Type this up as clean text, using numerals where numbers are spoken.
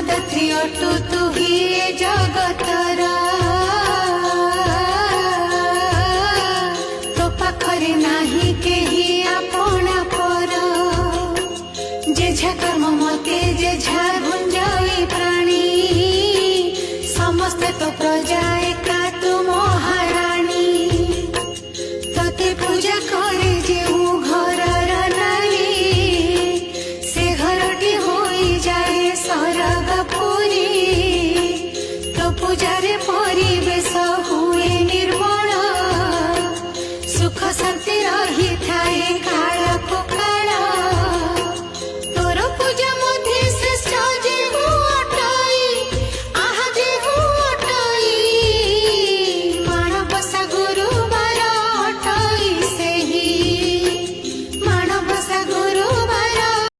दात्री अटु तू ही ए जगतर तो पाखरे नाही केही आपणा पर जेझा कर्म मते जेझा भुंजाई प्राणी समस्ते तो प्रजाए